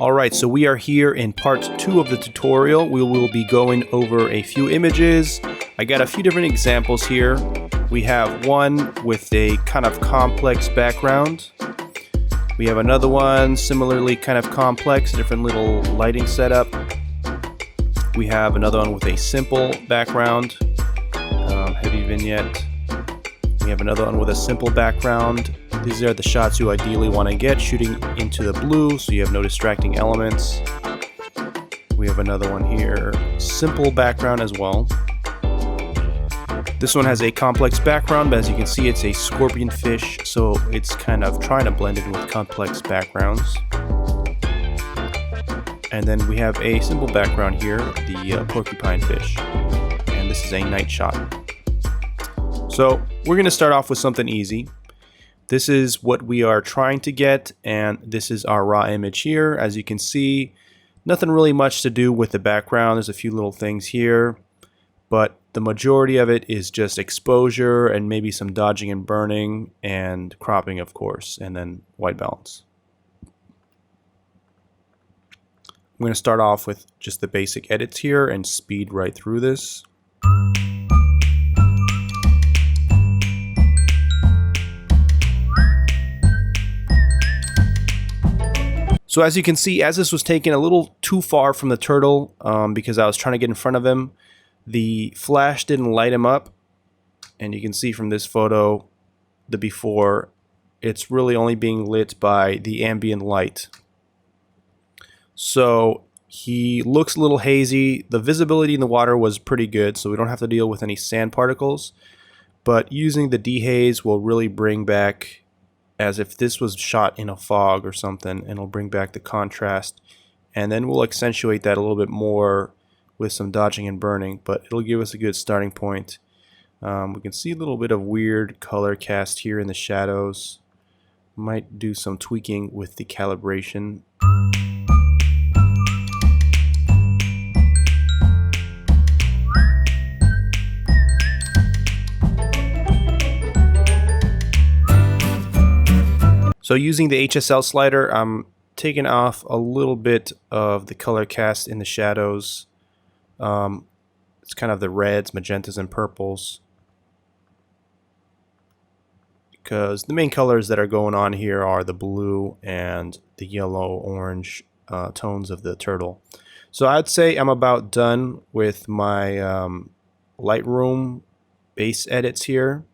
Alright, so we are here in part 2 of the tutorial. We will be going over a few images. I got a few different examples here. We have one with a kind of complex background. We have another one similarly kind of complex, different little lighting setup. We have another one with a simple background, heavy vignette. We have another one with a simple background. These are the shots you ideally want to get, shooting into the blue so you have no distracting elements. We have another one here, simple background as well. This one has a complex background, but as you can see it's a scorpion fish, so it's kind of trying to blend in with complex backgrounds. And then we have a simple background here, the porcupine fish. And this is a night shot. So we're going to start off with something easy. This is what we are trying to get, and this is our raw image here. As you can see, nothing really much to do with the background. There's a few little things here, but the majority of it is just exposure and maybe some dodging and burning and cropping, of course, and then white balance. I'm going to start off with just the basic edits here and speed right through this. So as you can see, as this was taken a little too far from the turtle, because I was trying to get in front of him, the flash didn't light him up. And you can see from this photo, the before, it's really only being lit by the ambient light. So he looks a little hazy. The visibility in the water was pretty good, so we don't have to deal with any sand particles. But using the dehaze will really bring back, as if this was shot in a fog or something, and it'll bring back the contrast, and then we'll accentuate that a little bit more with some dodging and burning, but it'll give us a good starting point. We can see a little bit of weird color cast here in the shadows. Might do some tweaking with the calibration. So using the HSL slider, I'm taking off a little bit of the color cast in the shadows. It's kind of the reds, magentas, and purples, because the main colors that are going on here are the blue and the yellow, orange tones of the turtle. So I'd say I'm about done with my Lightroom base edits here.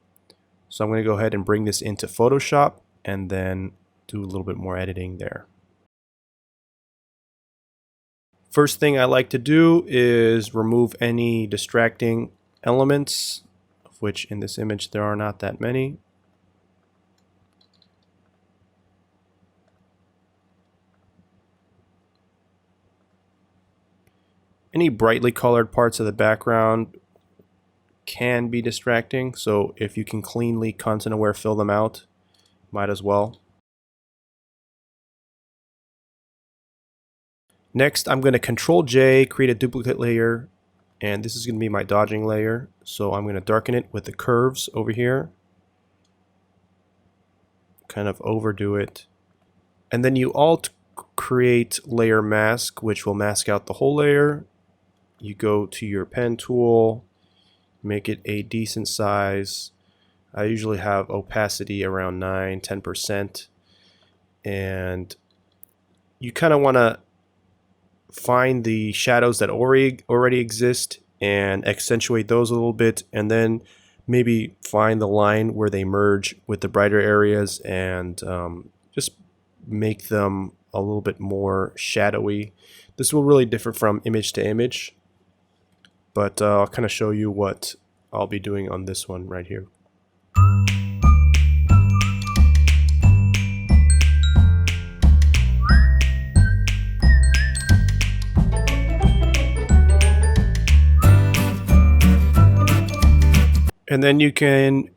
So I'm going to go ahead and bring this into Photoshop and then do a little bit more editing there. First thing I like to do is remove any distracting elements, of which in this image there are not that many. Any brightly colored parts of the background can be distracting, so if you can cleanly content aware fill them out, might as well. Next, I'm going to Control J, create a duplicate layer, and this is going to be my dodging layer. So I'm going to darken it with the curves over here, kind of overdo it, and then you Alt create layer mask, which will mask out the whole layer. You go to your pen tool, make it a decent size. I usually have opacity around 9–10%, and you kind of want to find the shadows that already exist and accentuate those a little bit, and then maybe find the line where they merge with the brighter areas and just make them a little bit more shadowy. This will really differ from image to image, but I'll kind of show you what I'll be doing on this one right here. And then you can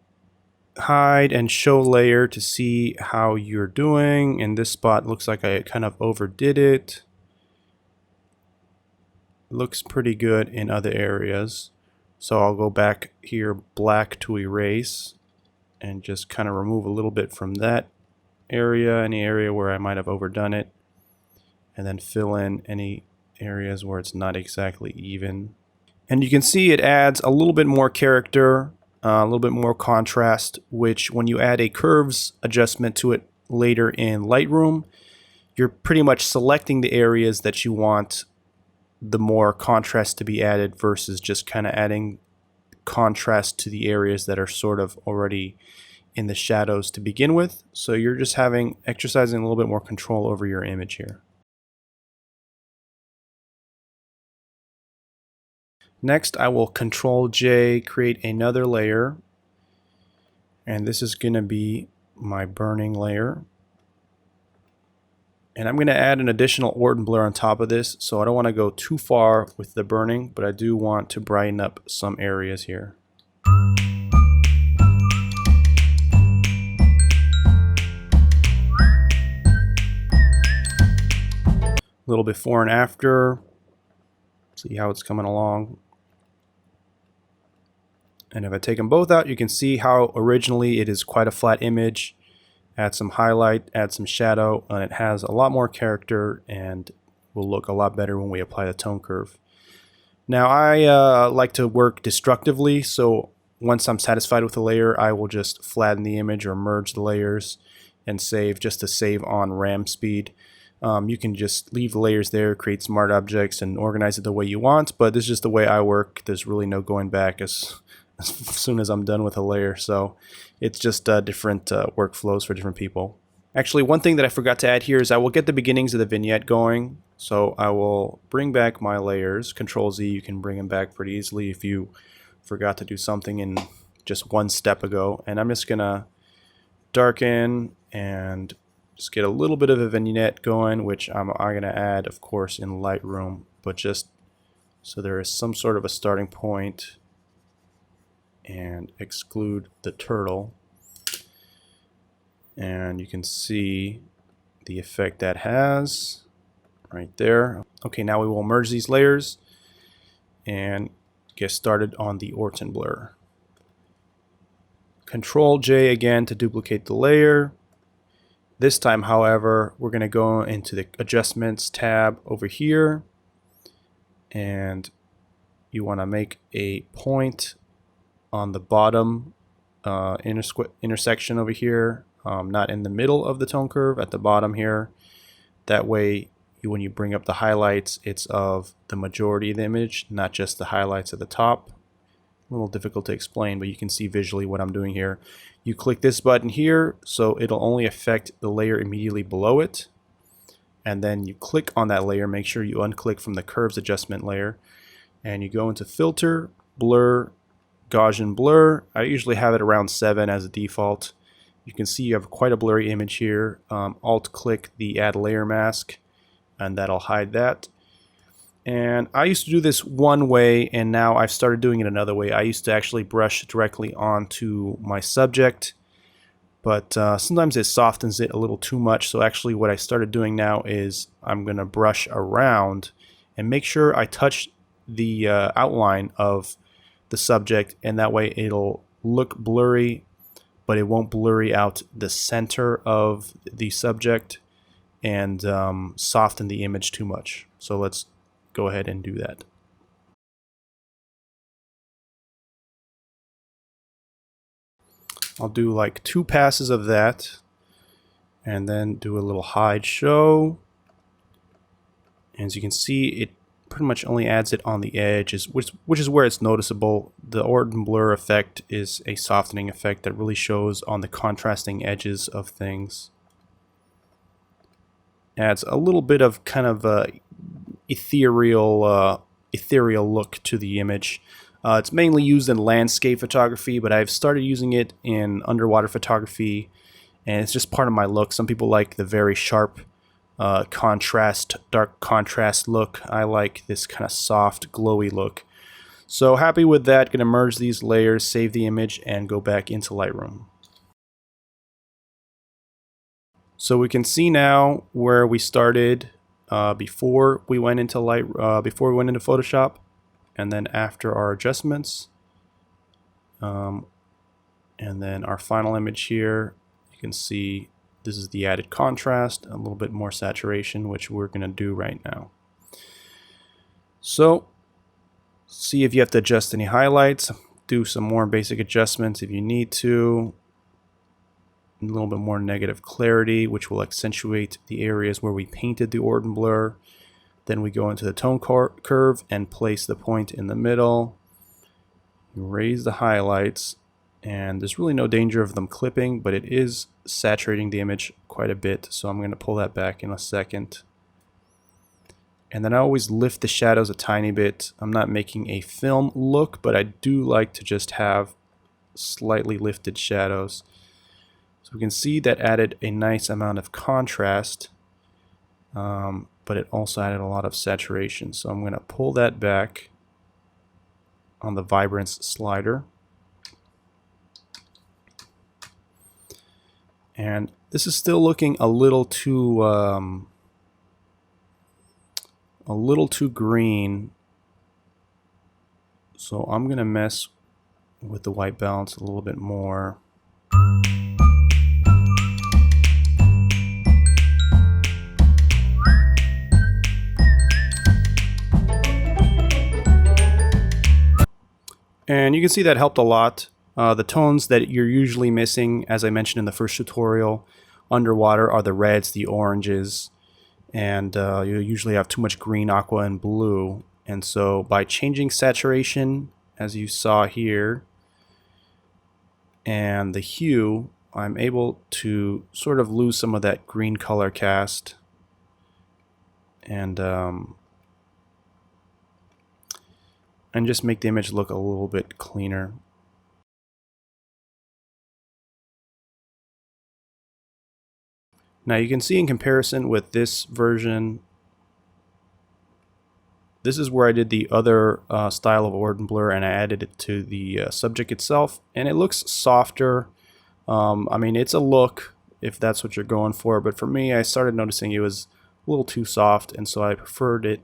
hide and show layer to see how you're doing. In this spot, looks like I kind of overdid it. Looks pretty good in other areas. So I'll go back here, black to erase, and just kind of remove a little bit from that area, any area where I might have overdone it. and then fill in any areas where it's not exactly even. And you can see it adds a little bit more character, a little bit more contrast, which when you add a curves adjustment to it later in Lightroom, you're pretty much selecting the areas that you want the more contrast to be added versus just kind of adding contrast to the areas that are sort of already in the shadows to begin with. So you're just exercising a little bit more control over your image here. Next, I will Control J, create another layer, and this is going to be my burning layer. And I'm going to add an additional Orton blur on top of this, so I don't want to go too far with the burning, but I do want to brighten up some areas here. A little before and after. See how it's coming along. And if I take them both out, you can see how originally it is quite a flat image. Add some highlight, add some shadow, and it has a lot more character and will look a lot better when we apply the tone curve. Now I like to work destructively, so once I'm satisfied with the layer, I will just flatten the image or merge the layers and save, just to save on RAM speed. You can just leave the layers there, create smart objects, and organize it the way you want, but this is just the way I work. There's really no going back as soon as I'm done with a layer, so it's just different workflows for different people. Actually, one thing that I forgot to add here is I will get the beginnings of the vignette going. So I will bring back my layers, Control Z, you can bring them back pretty easily if you forgot to do something in just one step ago. And I'm just gonna darken and just get a little bit of a vignette going, which I'm gonna add, of course, in Lightroom, but just so there is some sort of a starting point, and exclude the turtle. And you can see the effect that has right there. Okay, now we will merge these layers and get started on the Orton blur. Control J again to duplicate the layer. This time, however, we're going to go into the Adjustments tab over here, and you want to make a point on the bottom intersection over here, not in the middle of the tone curve, at the bottom here. That way, when you bring up the highlights, it's of the majority of the image, not just the highlights at the top. A little difficult to explain, but you can see visually what I'm doing here. You click this button here, so it'll only affect the layer immediately below it. And then you click on that layer, make sure you unclick from the curves adjustment layer, and you go into Filter, Blur, Gaussian Blur. I usually have it around 7 as a default. You can see you have quite a blurry image here. Alt click the Add Layer Mask, and that'll hide that. And I used to do this one way, and now I've started doing it another way. I used to actually brush directly onto my subject, but sometimes it softens it a little too much. So actually what I started doing now is I'm going to brush around and make sure I touch the outline of the subject, and that way it'll look blurry, but it won't blurry out the center of the subject and soften the image too much. So let's go ahead and do that. I'll do like 2 passes of that and then do a little hide show. And as you can see, it pretty much only adds it on the edge, which is where it's noticeable. The Orton blur effect is a softening effect that really shows on the contrasting edges of things. Adds a little bit of kind of a ethereal look to the image. It's mainly used in landscape photography, but I've started using it in underwater photography, and it's just part of my look. Some people like the very sharp contrast, dark contrast look. I like this kind of soft, glowy look. So happy with that. Gonna merge these layers, save the image, and go back into Lightroom. So we can see now where we started before we went into Photoshop, and then after our adjustments, and then our final image here. You can see this is the added contrast, a little bit more saturation, which we're going to do right now. So see if you have to adjust any highlights, do some more basic adjustments if you need to. A little bit more negative clarity, which will accentuate the areas where we painted the Orton blur. Then we go into the tone curve and place the point in the middle. Raise the highlights, and there's really no danger of them clipping, but it is saturating the image quite a bit, so I'm going to pull that back in a second. And then I always lift the shadows a tiny bit. I'm not making a film look, but I do like to just have slightly lifted shadows. So we can see that added a nice amount of contrast, but it also added a lot of saturation. So I'm going to pull that back on the vibrance slider. And this is still looking a little too green. So I'm going to mess with the white balance a little bit more. And you can see that helped a lot. The tones that you're usually missing, as I mentioned in the first tutorial, underwater are the reds, the oranges, and you usually have too much green, aqua, and blue. And so by changing saturation, as you saw here, and the hue, I'm able to sort of lose some of that green color cast and just make the image look a little bit cleaner. Now you can see in comparison with this version, this is where I did the other style of Orton blur, and I added it to the subject itself, and it looks softer. I mean, it's a look if that's what you're going for, but for me, I started noticing it was a little too soft, and so I preferred it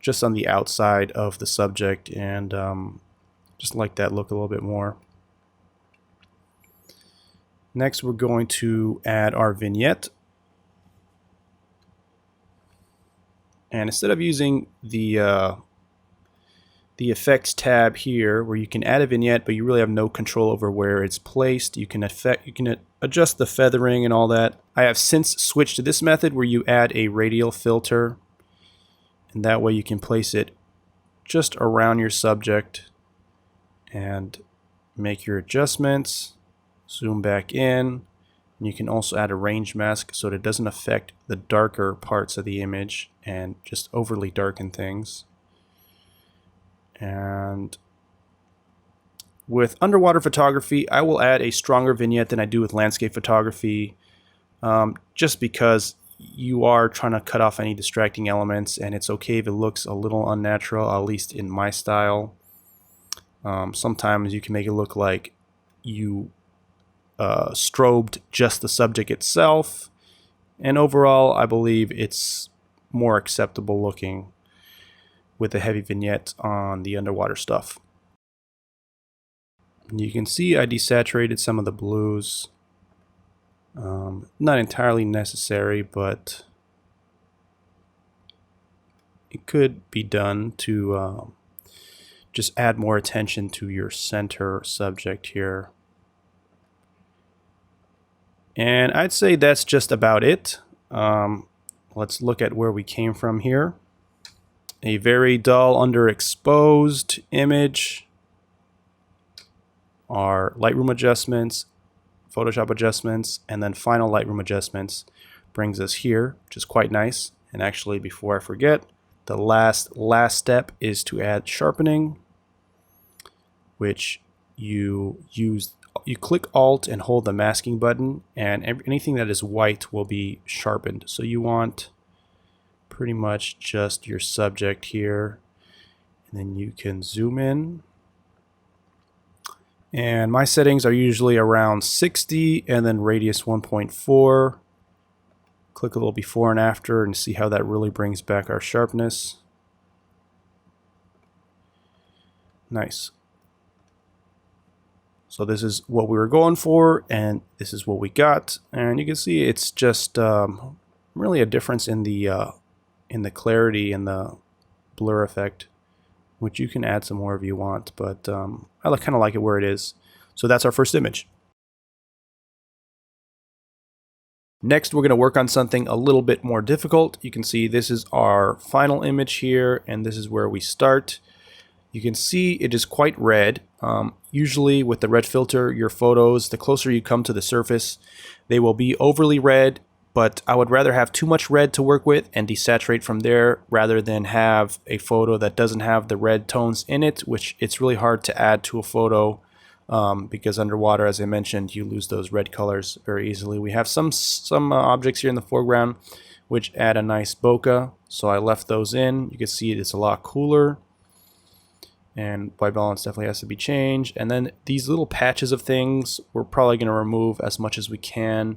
just on the outside of the subject, and just like that look a little bit more. Next, we're going to add our vignette. And instead of using the effects tab here, where you can add a vignette, but you really have no control over where it's placed, you can adjust the feathering and all that. I have since switched to this method where you add a radial filter, and that way you can place it just around your subject and make your adjustments. Zoom back in. And you can also add a range mask so that it doesn't affect the darker parts of the image and just overly darken things. And with underwater photography, I will add a stronger vignette than I do with landscape photography, just because you are trying to cut off any distracting elements, and it's okay if it looks a little unnatural, at least in my style. Sometimes you can make it look like you strobed just the subject itself, and overall I believe it's more acceptable looking with a heavy vignette on the underwater stuff. And you can see I desaturated some of the blues. Not entirely necessary, but it could be done to just add more attention to your center subject here. And I'd say that's just about it. Let's look at where we came from here. A very dull underexposed image. Our Lightroom adjustments, Photoshop adjustments, and then final Lightroom adjustments brings us here, which is quite nice. And actually, before I forget, the last step is to add sharpening, which you click Alt and hold the masking button, and anything that is white will be sharpened. So you want pretty much just your subject here, and then you can zoom in. And my settings are usually around 60 and then radius 1.4. Click a little before and after and see how that really brings back our sharpness. Nice. So this is what we were going for, and this is what we got. And you can see it's just really a difference in the clarity and the blur effect, which you can add some more if you want, but I kind of like it where it is. So that's our first image. Next, we're going to work on something a little bit more difficult. You can see this is our final image here, and this is where we start. You can see it is quite red. Usually with the red filter, your photos, the closer you come to the surface, they will be overly red, but I would rather have too much red to work with and desaturate from there rather than have a photo that doesn't have the red tones in it, which it's really hard to add to a photo because underwater, as I mentioned, you lose those red colors very easily. We have some objects here in the foreground which add a nice bokeh, so I left those in. You can see it's a lot cooler. And white balance definitely has to be changed. And then these little patches of things, we're probably going to remove as much as we can.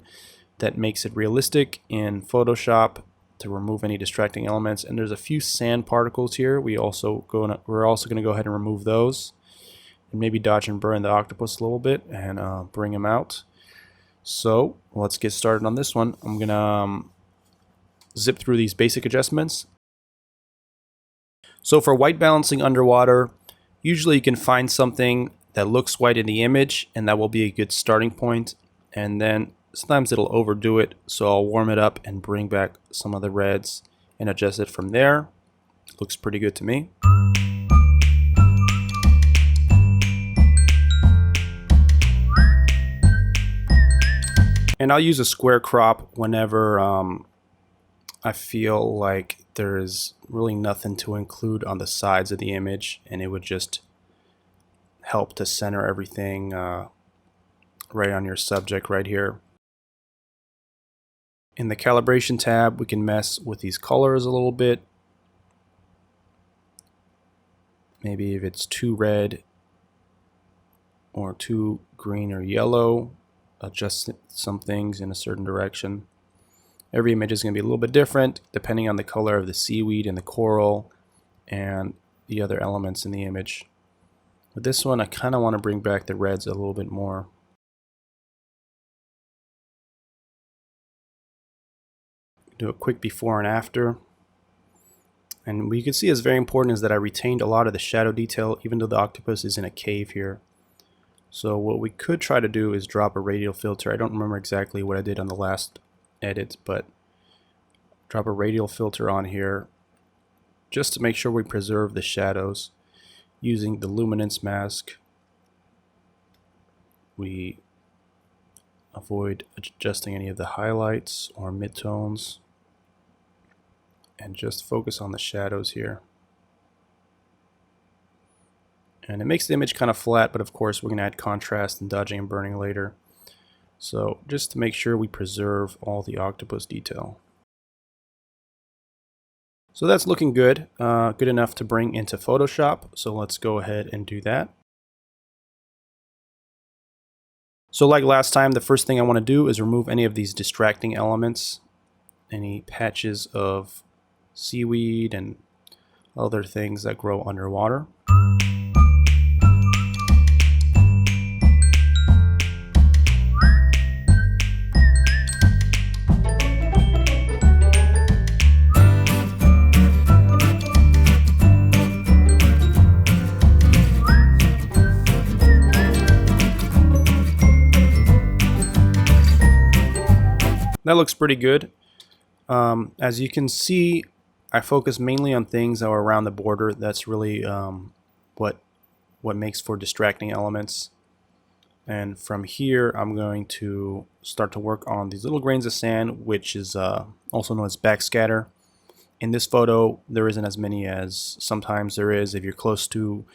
That makes it realistic in Photoshop to remove any distracting elements. And there's a few sand particles here. We're also going to go ahead and remove those. And maybe dodge and burn the octopus a little bit and bring him out. So let's get started on this one. I'm going to zip through these basic adjustments. So for white balancing underwater, usually you can find something that looks white in the image, and that will be a good starting point. And then sometimes it'll overdo it, so I'll warm it up and bring back some of the reds and adjust it from there. Looks pretty good to me. And I'll use a square crop whenever I feel like there is really nothing to include on the sides of the image, and it would just help to center everything right on your subject right here. In the calibration tab, we can mess with these colors a little bit. Maybe if it's too red or too green or yellow, adjust some things in a certain direction. Every image is going to be a little bit different depending on the color of the seaweed and the coral and the other elements in the image. With this one, I kind of want to bring back the reds a little bit more. Do a quick before and after. And what you can see is very important is that I retained a lot of the shadow detail even though the octopus is in a cave here. So what we could try to do is drop a radial filter. I don't remember exactly what I did on the last edit, but drop a radial filter on here just to make sure we preserve the shadows. Using the luminance mask, we avoid adjusting any of the highlights or midtones and just focus on the shadows here. And it makes the image kind of flat, but of course we're going to add contrast and dodging and burning later. So just to make sure we preserve all the octopus detail. So that's looking good, good enough to bring into Photoshop. So let's go ahead and do that. So like last time, the first thing I want to do is remove any of these distracting elements, any patches of seaweed and other things that grow underwater. That looks pretty good. As you can see, I focus mainly on things that are around the border. That's really what makes for distracting elements. And from here, I'm going to start to work on these little grains of sand, which is also known as backscatter. In this photo, there isn't as many as sometimes there is if you're close to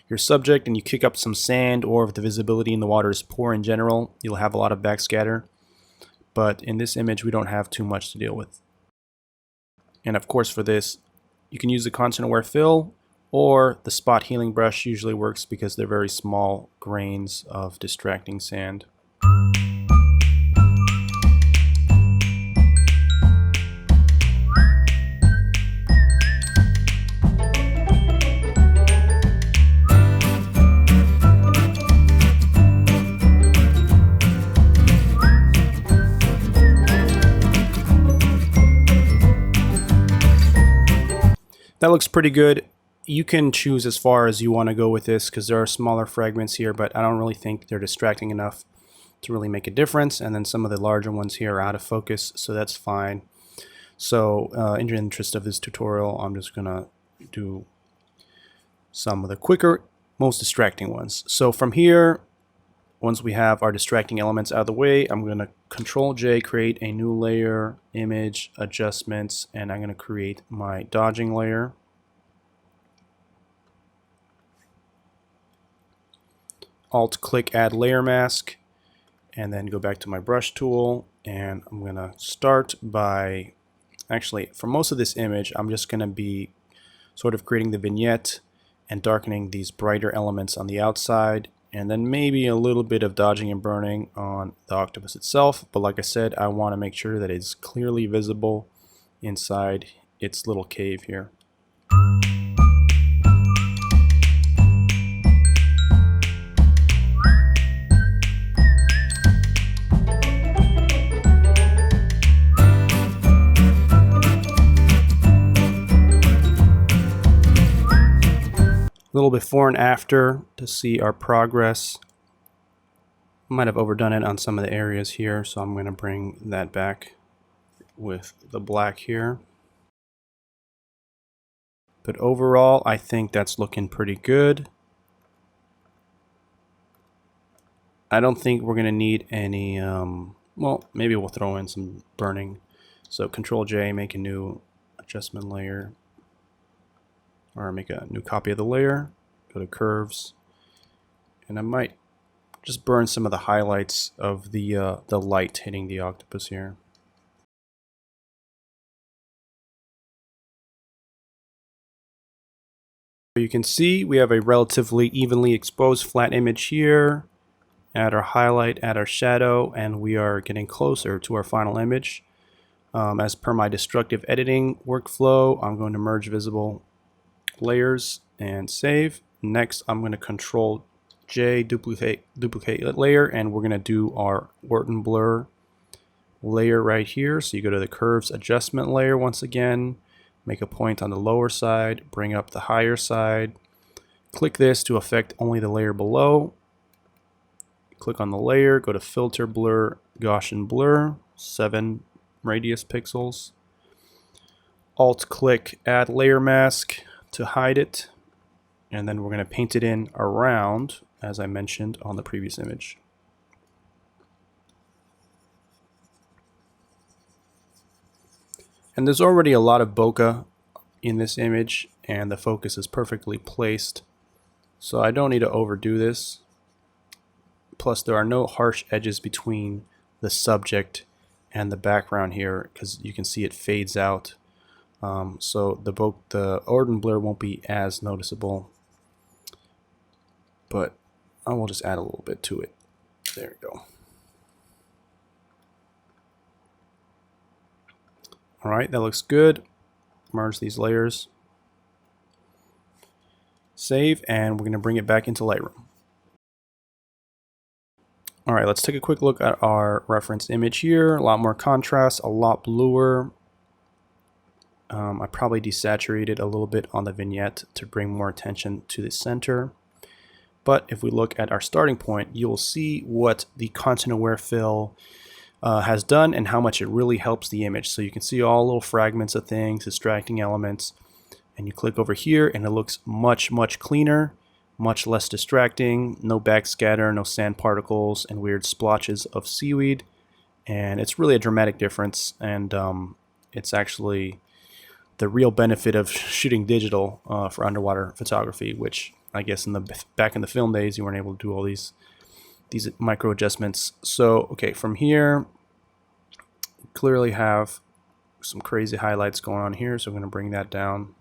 your subject and you kick up some sand, or if the visibility in the water is poor in general, you'll have a lot of backscatter. But in this image, we don't have too much to deal with. And of course for this, you can use the constant aware fill, or the spot healing brush usually works because they're very small grains of distracting sand. That looks pretty good. You can choose as far as you want to go with this because there are smaller fragments here, but I don't really think they're distracting enough to really make a difference. And then some of the larger ones here are out of focus, so that's fine. So in the interest of this tutorial, I'm just gonna do some of the quicker, most distracting ones. So from here, once we have our distracting elements out of the way, I'm gonna Control J, create a new layer, image, adjustments, and I'm gonna create my dodging layer. Alt click add layer mask, and then go back to my brush tool, and I'm gonna start by, actually for most of this image I'm just gonna be sort of creating the vignette and darkening these brighter elements on the outside, and then maybe a little bit of dodging and burning on the octopus itself. But like I said, I want to make sure that it's clearly visible inside its little cave here. A little before and after to see our progress. Might have overdone it on some of the areas here, so I'm going to bring that back with the black here. But overall, I think that's looking pretty good. I don't think we're going to need any, well, maybe we'll throw in some burning. So Control J, make a new adjustment layer, or make a new copy of the layer, go to curves, and I might just burn some of the highlights of the light hitting the octopus here. You can see we have a relatively evenly exposed flat image here. Add our highlight, add our shadow, and we are getting closer to our final image. As per my destructive editing workflow, I'm going to merge visible layers and save. Next, I'm going to Control J, duplicate layer, and we're going to do our Orton blur layer right here. So you go to the curves adjustment layer once again, make a point on the lower side, bring up the higher side, click this to affect only the layer below. Click on the layer, go to filter, blur, Gaussian blur, 7 radius pixels. Alt click add layer mask to hide it, and then we're going to paint it in around, as I mentioned on the previous image. And there's already a lot of bokeh in this image, and the focus is perfectly placed, so I don't need to overdo this. Plus, there are no harsh edges between the subject and the background here, because you can see it fades out. So the Orton blur won't be as noticeable, but I will just add a little bit to it. There we go. All right, that looks good. Merge these layers. Save, and we're going to bring it back into Lightroom. All right, let's take a quick look at our reference image here. A lot more contrast, a lot bluer. I probably desaturated a little bit on the vignette to bring more attention to the center. But if we look at our starting point, you'll see what the content aware fill has done and how much it really helps the image. So you can see all little fragments of things, distracting elements, and you click over here and it looks much, much cleaner, much less distracting, no backscatter, no sand particles, and weird splotches of seaweed. And it's really a dramatic difference, and it's actually the real benefit of shooting digital for underwater photography, which I guess back in the film days you weren't able to do all these micro adjustments. So okay, from here clearly have some crazy highlights going on here, so I'm going to bring that down,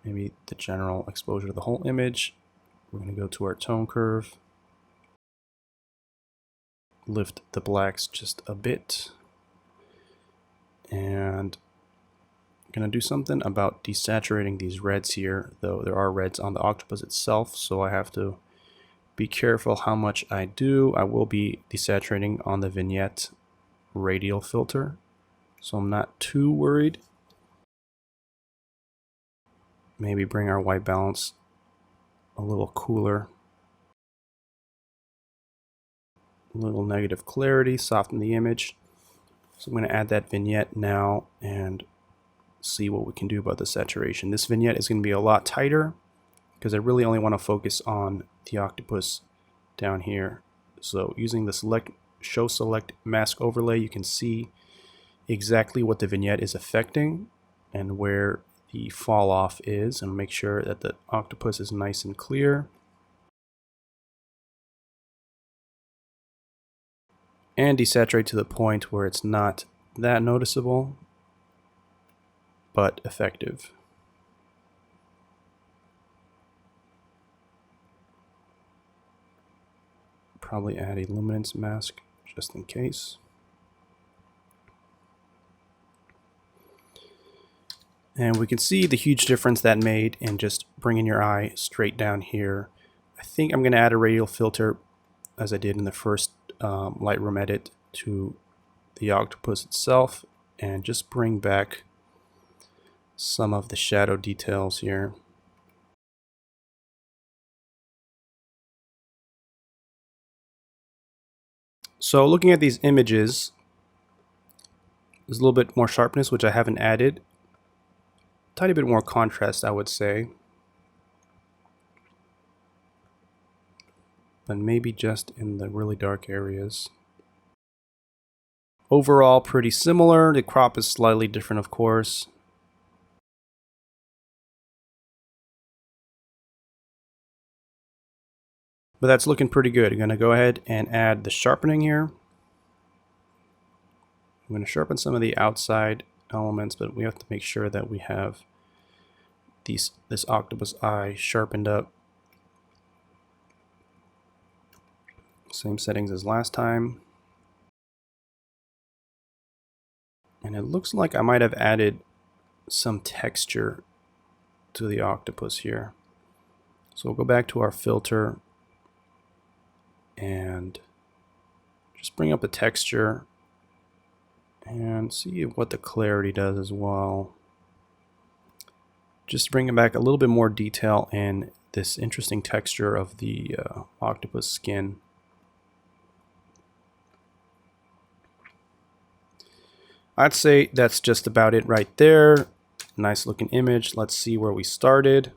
maybe the general exposure to the whole image. We're going to go to our tone curve, lift the blacks just a bit, and I'm going to do something about desaturating these reds here, though there are reds on the octopus itself, so I have to be careful how much I do. I will be desaturating on the Vignette Radial Filter, so I'm not too worried. maybe bring our white balance a little cooler. A little negative clarity, soften the image. So I'm going to add that vignette now and see what we can do about the saturation. This vignette is going to be a lot tighter because I really only want to focus on the octopus down here. So using the show select mask overlay, you can see exactly what the vignette is affecting and where the fall off is, and make sure that the octopus is nice and clear. And desaturate to the point where it's not that noticeable, but effective. Probably add a luminance mask just in case. And we can see the huge difference that made in just bringing your eye straight down here. I think I'm going to add a radial filter, as I did in the first Lightroom edit, to the octopus itself, and just bring back some of the shadow details here. So looking at these images, there's a little bit more sharpness, which I haven't added. A tiny bit more contrast, I would say. But maybe just in the really dark areas. Overall, pretty similar. The crop is slightly different, of course. But that's looking pretty good. I'm going to go ahead and add the sharpening here. I'm going to sharpen some of the outside elements, but we have to make sure that we have this octopus eye sharpened up. Same settings as last time. And it looks like I might have added some texture to the octopus here. So we'll go back to our filter and just bring up the texture and see what the clarity does as well. Just bringing back a little bit more detail in this interesting texture of the octopus skin. I'd say that's just about it right there. Nice looking image. Let's see where we started.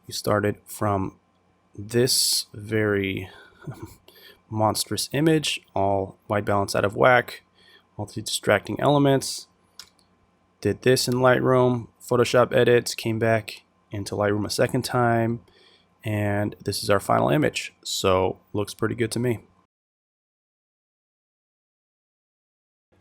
We started from this very monstrous image, all white balance out of whack, multi-distracting elements. Did this in Lightroom, Photoshop edits, came back into Lightroom a second time, and this is our final image. So looks pretty good to me.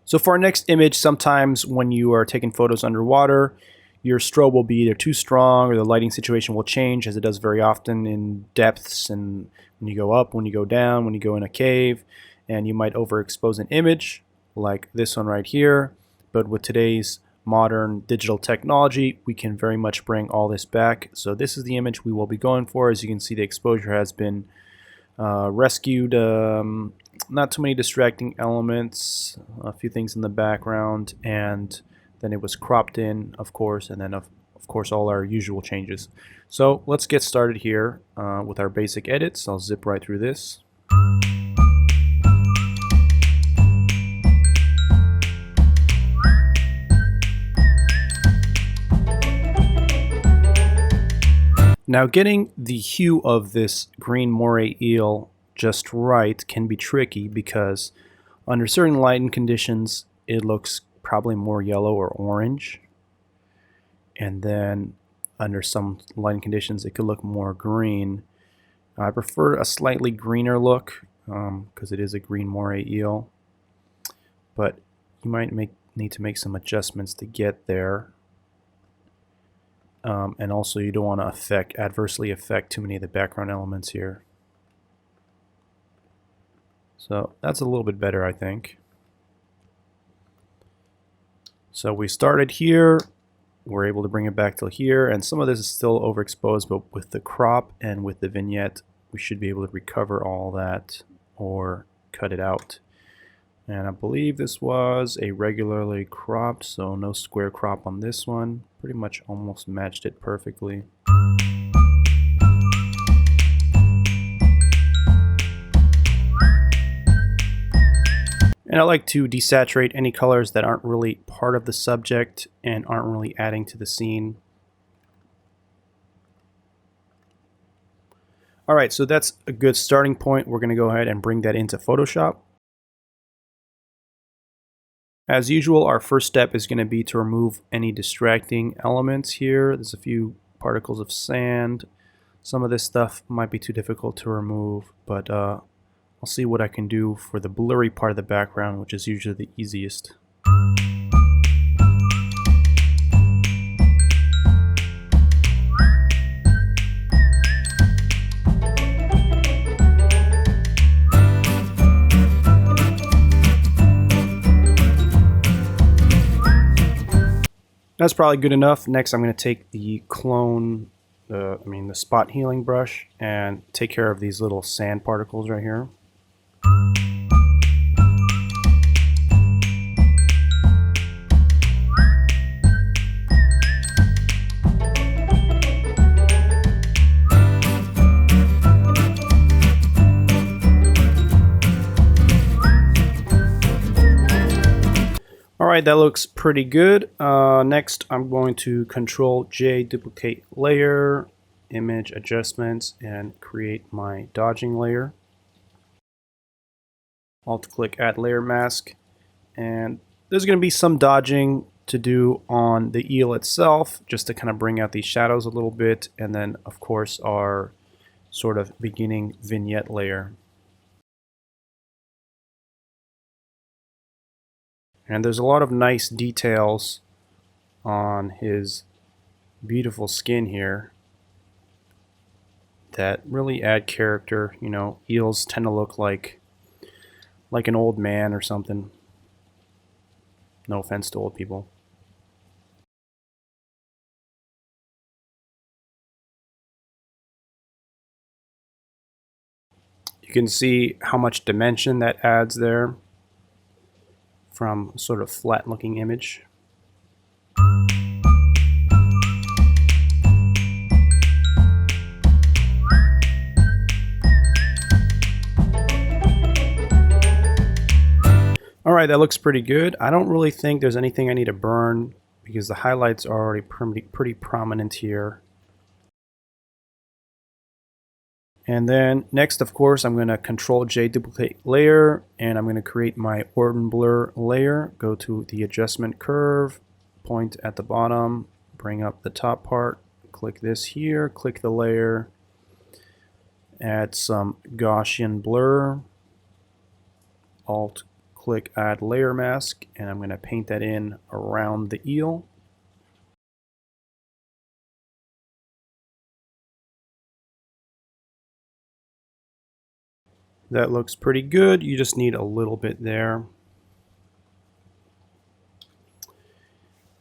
So for our next image, sometimes when you are taking photos underwater, your strobe will be either too strong or the lighting situation will change, as it does very often in depths, and when you go up, when you go down, when you go in a cave, and you might overexpose an image like this one right here. But with today's modern digital technology, we can very much bring all this back. So this is the image we will be going for. As you can see, the exposure has been rescued. Not too many distracting elements, a few things in the background, and then it was cropped in, of course, and then of course all our usual changes. So let's get started here with our basic edits. I'll zip right through this. Now getting the hue of this green moray eel just right can be tricky, because under certain lighting conditions it looks probably more yellow or orange, and then under some lighting conditions it could look more green. I prefer a slightly greener look because it is a green moray eel, but you might need to make some adjustments to get there. And also you don't want to adversely affect too many of the background elements here. So that's a little bit better, I think. So we started here, we're able to bring it back till here, and some of this is still overexposed, but with the crop and with the vignette we should be able to recover all that or cut it out. And I believe this was a regularly cropped, so no square crop on this one. Pretty much almost matched it perfectly. And I like to desaturate any colors that aren't really part of the subject and aren't really adding to the scene. Alright, so that's a good starting point. We're going to go ahead and bring that into Photoshop. As usual, our first step is going to be to remove any distracting elements here. There's a few particles of sand. Some of this stuff might be too difficult to remove, but I'll see what I can do for the blurry part of the background, which is usually the easiest. That's probably good enough. Next, I'm going to take the clone, the spot healing brush, and take care of these little sand particles right here. Alright, that looks pretty good. Next, I'm going to Control-J, duplicate layer, image adjustments, and create my dodging layer. Alt-click Add Layer Mask, and there's going to be some dodging to do on the eel itself, just to kind of bring out these shadows a little bit, and then, of course, our sort of beginning vignette layer. And there's a lot of nice details on his beautiful skin here that really add character. You know, eels tend to look like an old man or something. No offense to old people. You can see how much dimension that adds there from a sort of flat looking image. Alright, that looks pretty good. I don't really think there's anything I need to burn because the highlights are already pretty prominent here. And then next, of course, I'm going to Control-J, duplicate layer, and I'm going to create my Orton blur layer. Go to the adjustment curve, point at the bottom, bring up the top part, click this here, click the layer, add some Gaussian blur, Alt-click Add Layer Mask, and I'm going to paint that in around the eel. That looks pretty good. You just need a little bit there.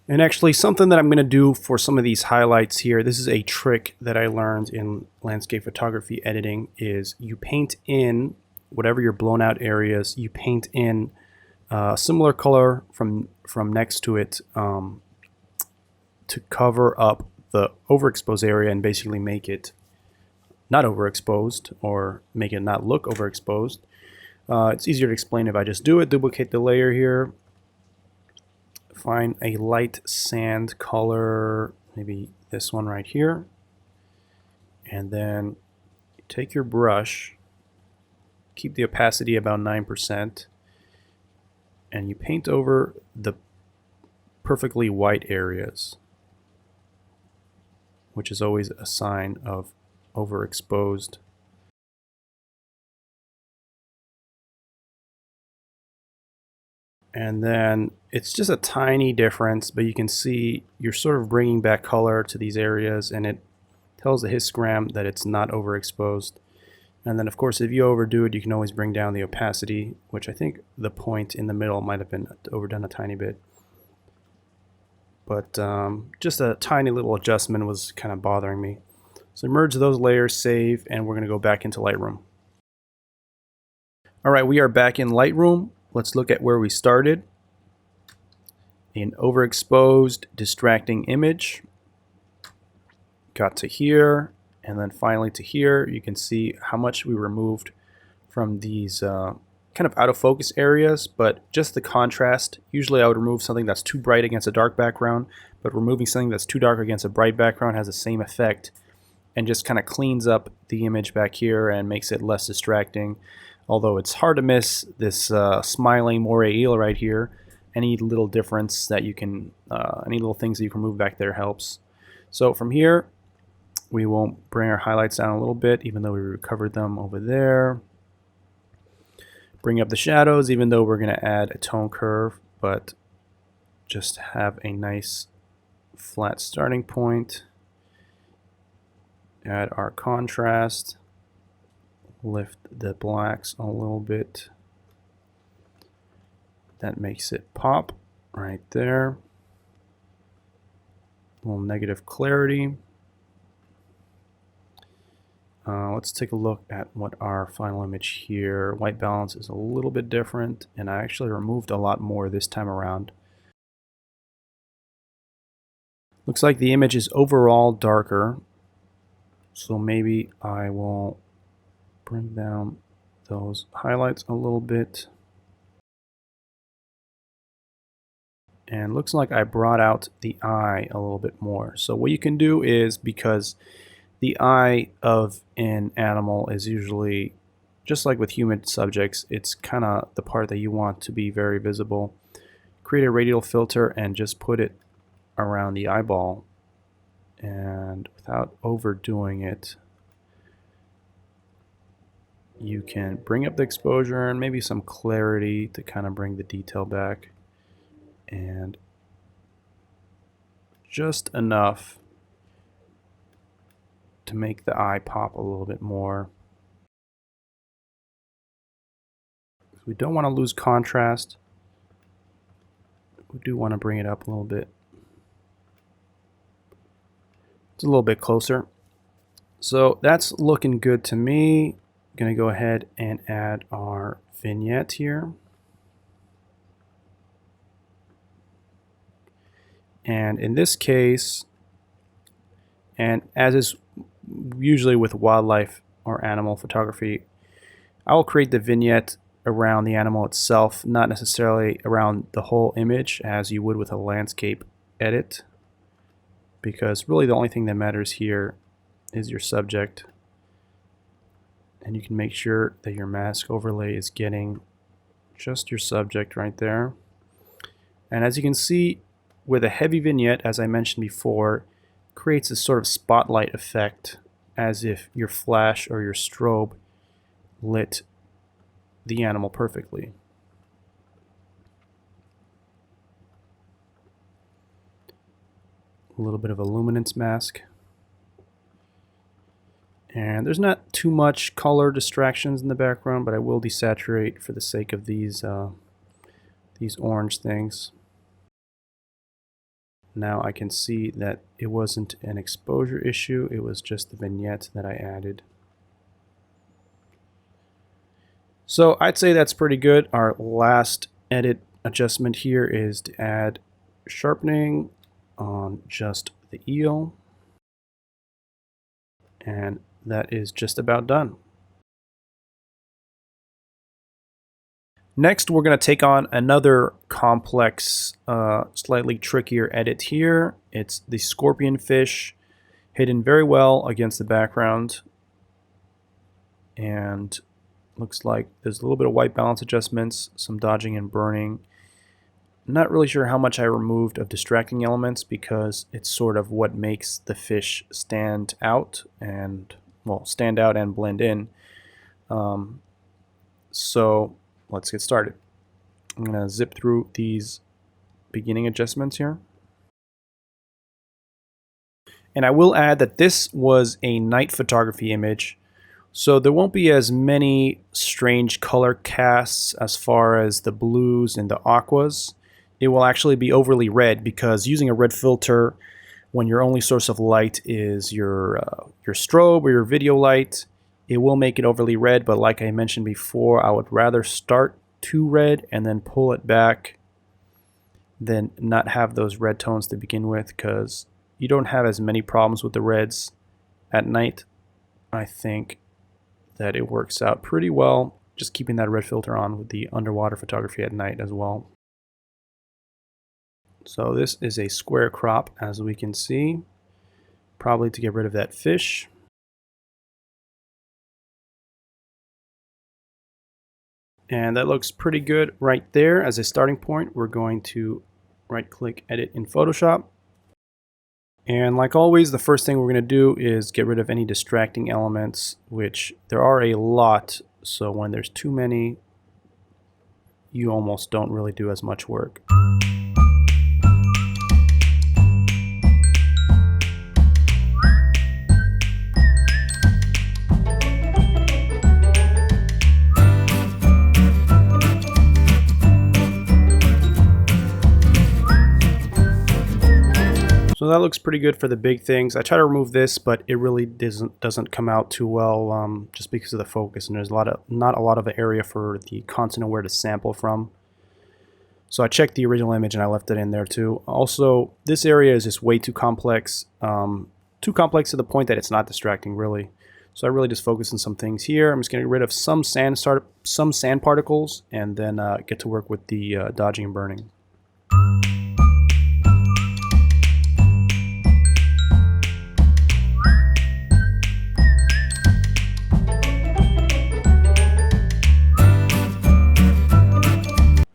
And actually, something that I'm going to do for some of these highlights here, this is a trick that I learned in landscape photography editing, is you paint in whatever your blown out areas, you paint in a similar color from next to it to cover up the overexposed area and basically make it not overexposed, or make it not look overexposed. It's easier to explain if I just do it. Duplicate the layer here, find a light sand color, maybe this one right here, and then take your brush, keep the opacity about 9%, and you paint over the perfectly white areas, which is always a sign of overexposed. And then it's just a tiny difference, but you can see you're sort of bringing back color to these areas, and it tells the histogram that it's not overexposed. And then of course, if you overdo it, you can always bring down the opacity, which I think the point in the middle might have been overdone a tiny bit. But just a tiny little adjustment was kind of bothering me. So merge those layers, save, and we're going to go back into Lightroom. Alright, we are back in Lightroom. let's look at where we started. An overexposed, distracting image. Got to here, and then finally to here. You can see how much we removed from these kind of out of focus areas, but just the contrast. Usually I would remove something that's too bright against a dark background, but removing something that's too dark against a bright background has the same effect and just kind of cleans up the image back here and makes it less distracting. Although it's hard to miss this smiling moray eel right here. Any little difference that you can, any little things that you can move back there helps. So from here, we will bring our highlights down a little bit, even though we recovered them over there. Bring up the shadows, even though we're going to add a tone curve, but just have a nice flat starting point. Add our contrast. Lift the blacks a little bit. That makes it pop right there. A little negative clarity. Let's take a look at what our final image here. White balance is a little bit different, and I actually removed a lot more this time around. Looks like the image is overall darker, so maybe I will bring down those highlights a little bit. And looks like I brought out the eye a little bit more. So what you can do is, because the eye of an animal is usually, just like with human subjects, it's kind of the part that you want to be very visible. Create a radial filter and just put it around the eyeball. And without overdoing it, you can bring up the exposure and maybe some clarity to kind of bring the detail back. And just enough to make the eye pop a little bit more. We don't want to lose contrast. We do want to bring it up a little bit. It's a little bit closer. So that's looking good to me. I'm going to go ahead and add our vignette here. And in this case, and as is usually with wildlife or animal photography, I will create the vignette around the animal itself, not necessarily around the whole image as you would with a landscape edit, because really the only thing that matters here is your subject. And you can make sure that your mask overlay is getting just your subject right there. And as you can see, with a heavy vignette, as I mentioned before, creates a sort of spotlight effect, as if your flash or your strobe lit the animal perfectly. A little bit of a luminance mask. And there's not too much color distractions in the background, but I will desaturate for the sake of these orange things. Now I can see that it wasn't an exposure issue, it was just the vignette that I added. So I'd say that's pretty good. Our last edit adjustment here is to add sharpening on just the eel. And that is just about done. Next, we're going to take on another complex, slightly trickier edit here. It's the scorpion fish, hidden very well against the background. And looks like there's a little bit of white balance adjustments, some dodging and burning. I'm not really sure how much I removed of distracting elements, because it's sort of what makes the fish stand out and, well, stand out and blend in. So let's get started. I'm going to zip through these beginning adjustments here. And I will add that this was a night photography image, so there won't be as many strange color casts as far as the blues and the aquas. It will actually be overly red, because using a red filter when your only source of light is your strobe or your video light, it will make it overly red. But like I mentioned before, I would rather start too red and then pull it back, then not have those red tones to begin with, because you don't have as many problems with the reds at night. I think that it works out pretty well just keeping that red filter on with the underwater photography at night as well. So this is a square crop, as we can see, probably to get rid of that fish. And that looks pretty good right there. As a starting point, we're going to right click, edit in Photoshop. And like always, the first thing we're going to do is get rid of any distracting elements, which there are a lot. So when there's too many, you almost don't really do as much work. So that looks pretty good for the big things. I try to remove this, but it really doesn't come out too well, just because of the focus, and there's not a lot of area for the content of where to sample from. So I checked the original image and I left it in there too. Also, this area is just way too complex to the point that it's not distracting really. So I really just focus on some things here. I'm just going to get rid of some sand particles, and then get to work with the dodging and burning.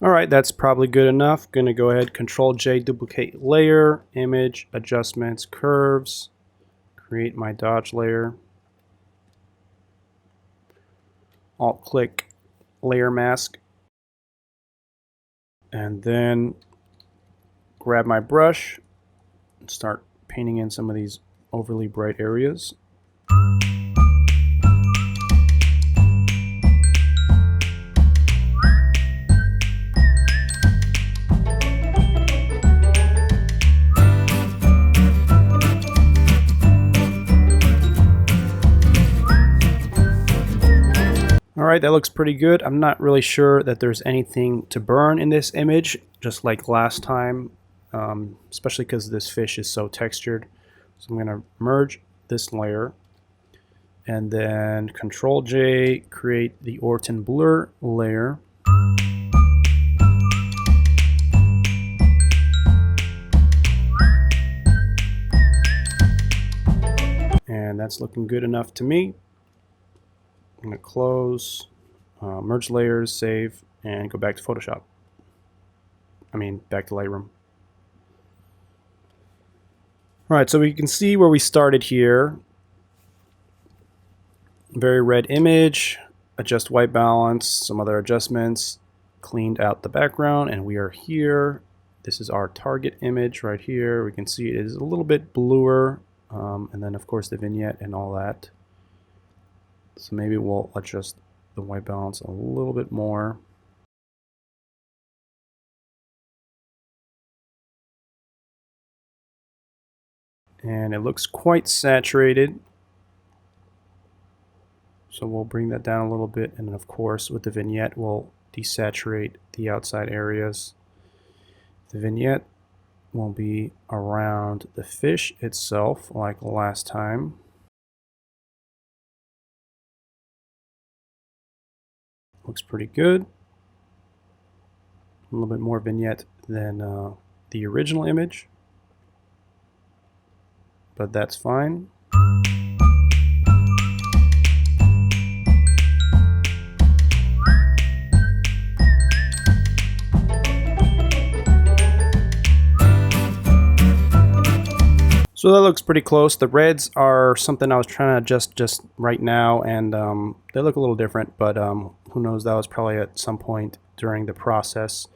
Alright, that's probably good enough. Gonna go ahead, Control J, duplicate layer, image, adjustments, curves, create my dodge layer. Alt click layer mask, and then grab my brush and start painting in some of these overly bright areas. Alright, that looks pretty good. I'm not really sure that there's anything to burn in this image, just like last time, especially because this fish is so textured. So I'm going to merge this layer, and then Control J, create the Orton blur layer. And that's looking good enough to me. I'm going to close, merge layers, save, and go back to Photoshop. Back to Lightroom. Alright, so we can see where we started here. Very red image, adjust white balance, some other adjustments, cleaned out the background, and we are here. This is our target image right here. We can see it is a little bit bluer, and then of course the vignette and all that. So maybe we'll adjust the white balance a little bit more. And it looks quite saturated. So we'll bring that down a little bit, and then of course with the vignette we'll desaturate the outside areas. The vignette will be around the fish itself like last time. Looks pretty good. A little bit more vignette than the original image, but that's fine. So that looks pretty close. The reds are something I was trying to adjust just right now, and they look a little different, but who knows, that was probably at some point during the process.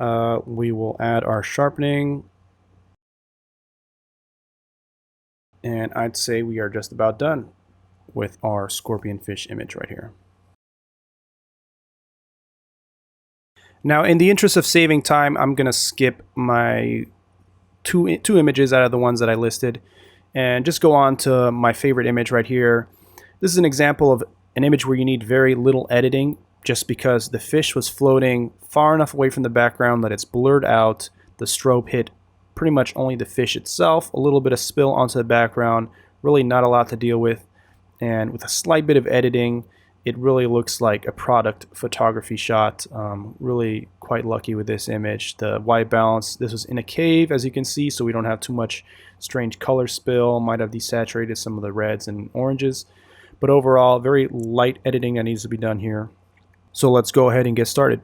We will add our sharpening, and I'd say we are just about done with our scorpion fish image right here. Now, in the interest of saving time, I'm going to skip my two images out of the ones that I listed and just go on to my favorite image right here. This is an example of an image where you need very little editing just because the fish was floating far enough away from the background that it's blurred out. The strobe hit pretty much only the fish itself, a little bit of spill onto the background, really not a lot to deal with. And with a slight bit of editing, it really looks like a product photography shot. Really quite lucky with this image. The white balance, this was in a cave, as you can see, so we don't have too much strange color spill. Might have desaturated some of the reds and oranges. But overall, very light editing that needs to be done here. So let's go ahead and get started.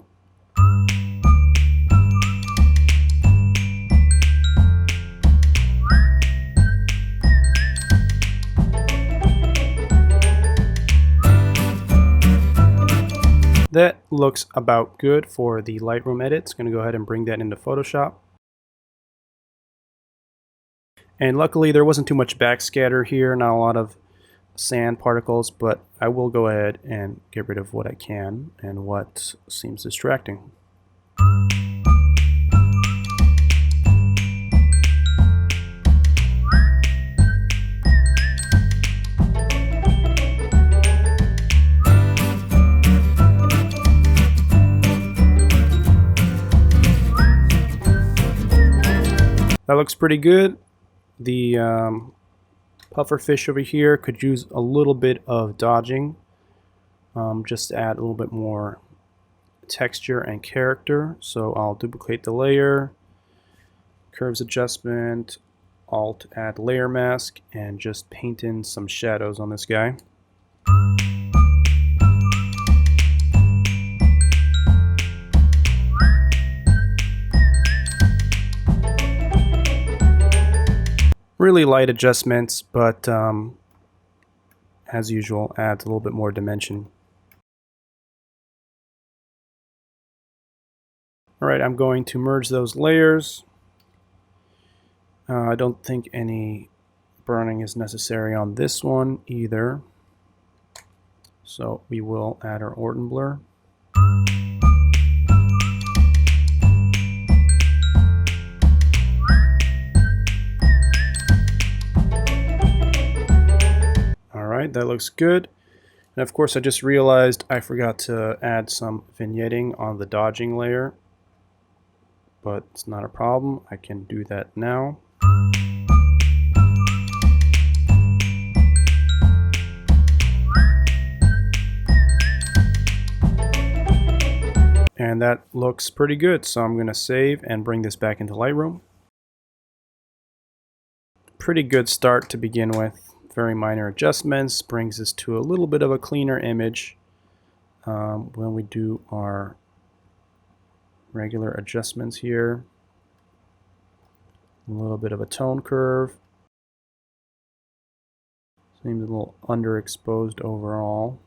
That looks about good for the Lightroom edit. It's going to go ahead and bring that into Photoshop. And luckily there wasn't too much backscatter here, not a lot of sand particles, but I will go ahead and get rid of what I can and what seems distracting. That looks pretty good. The puffer fish over here could use a little bit of dodging, just to add a little bit more texture and character. So I'll duplicate the layer, curves adjustment, alt add layer mask, and just paint in some shadows on this guy. Really light adjustments, but as usual, adds a little bit more dimension. Alright, I'm going to merge those layers. I don't think any burning is necessary on this one either. So we will add our Orton blur. That looks good. And of course I just realized I forgot to add some vignetting on the dodging layer, but it's not a problem. I can do that now. And that looks pretty good, so I'm going to save and bring this back into Lightroom. Pretty good start to begin with. Very minor adjustments, brings us to a little bit of a cleaner image when we do our regular adjustments here. A little bit of a tone curve. Seems a little underexposed overall.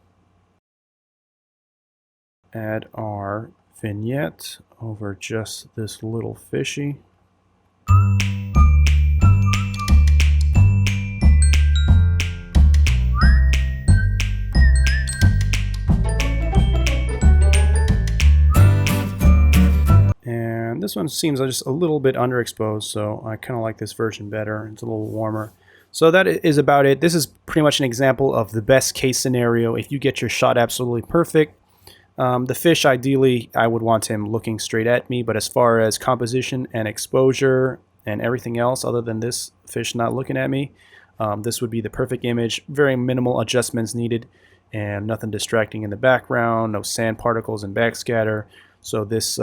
Add our vignette over just this little fishy. This one seems just a little bit underexposed, so I kind of like this version better. It's a little warmer. So that is about it. This is pretty much an example of the best case scenario if you get your shot absolutely perfect. The fish, ideally, I would want him looking straight at me, but as far as composition and exposure and everything else other than this fish not looking at me, this would be the perfect image. Very minimal adjustments needed and nothing distracting in the background, no sand particles and backscatter. So this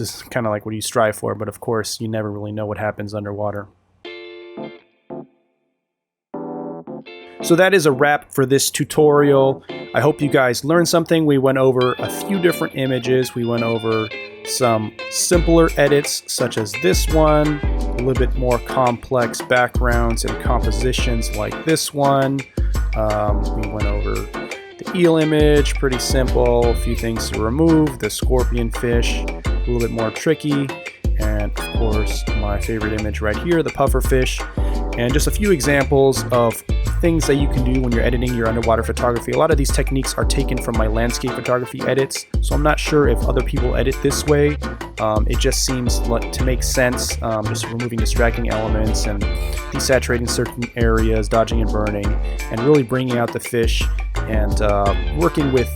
is kind of like what you strive for, but of course you never really know what happens underwater. So that is a wrap for this tutorial. I hope you guys learned something. We went over a few different images. We went over some simpler edits such as this one, a little bit more complex backgrounds and compositions like this one. We went over the eel image, pretty simple, a few things to remove, the scorpion fish, a little bit more tricky, and of course my favorite image right here, the puffer fish, and just a few examples of things that you can do when you're editing your underwater photography. A lot of these techniques are taken from my landscape photography edits, so I'm not sure if other people edit this way. It just seems to make sense, just removing distracting elements and desaturating certain areas, dodging and burning, and really bringing out the fish and working with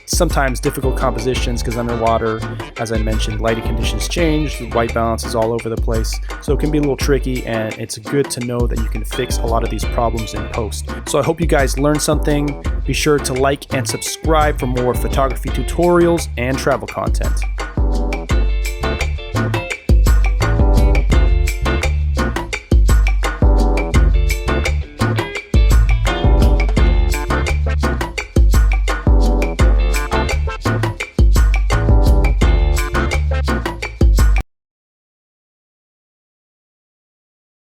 sometimes difficult compositions because underwater, as I mentioned, lighting conditions change, the white balance is all over the place, so it can be a little tricky, and it's good to know that you can fix a lot of these problems in post. So I hope you guys learned something. Be sure to like and subscribe for more photography tutorials and travel content.